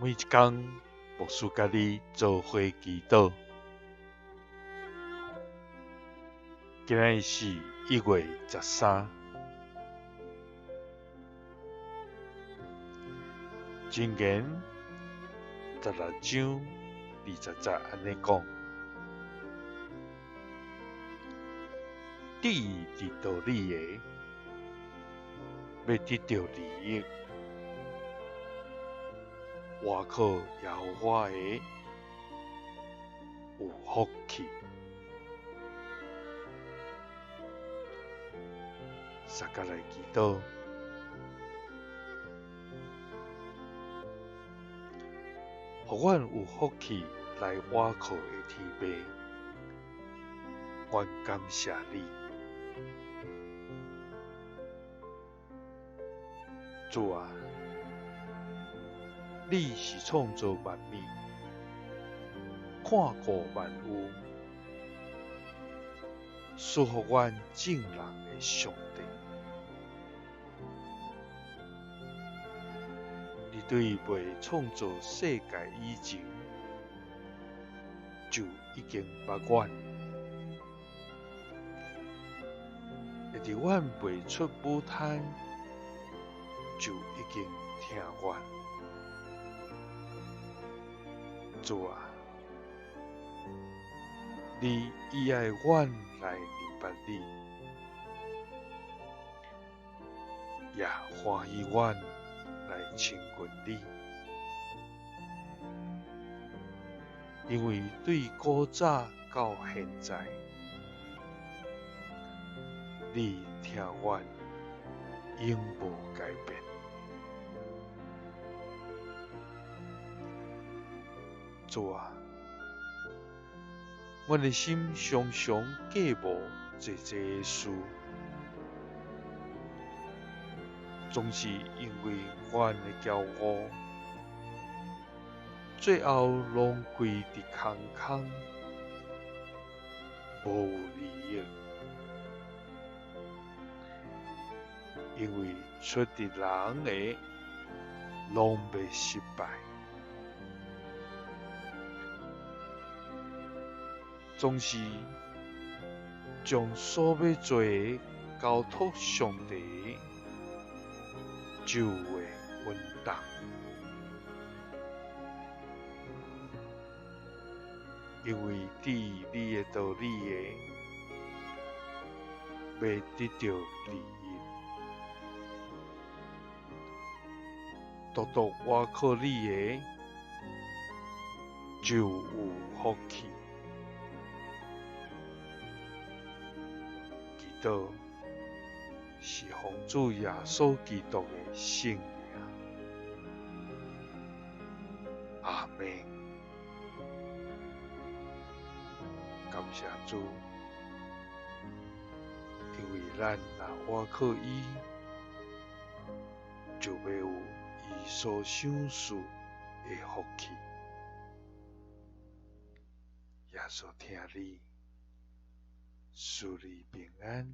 每一天，牧师甲你做伙祈祷。今日是1月13，箴言16章20節安尼講：第一得道理的，要得到利益；倚靠耶和華的，有福氣。大家來祈禱，互阮有福氣來倚靠的天父，阮感謝你。主啊，你是創造萬物、看顧萬有、賜予阮正人的上帝。你對未創造世界以前，就已經捌阮，會佇阮未出母胎，就已經聽阮。主啊，你喜愛阮來明白你，也歡喜阮來親近你，因為對古早到現在，你聽阮永無改變。主啊，阮的心常常計無濟濟的事，總是因為阮的驕傲，最後攏歸佇空空，無利益。因為出佇人的，攏袂失敗。總是將所要做的交託上帝，就會穩當。因為對你的道理的，要得到利益；獨獨倚靠你的，就有福氣。祈禱是奉主耶穌基督的聖名。阿們。感謝主，因為咱若倚靠伊，就要有伊所賞賜的福氣。耶穌聽你，賜你平安。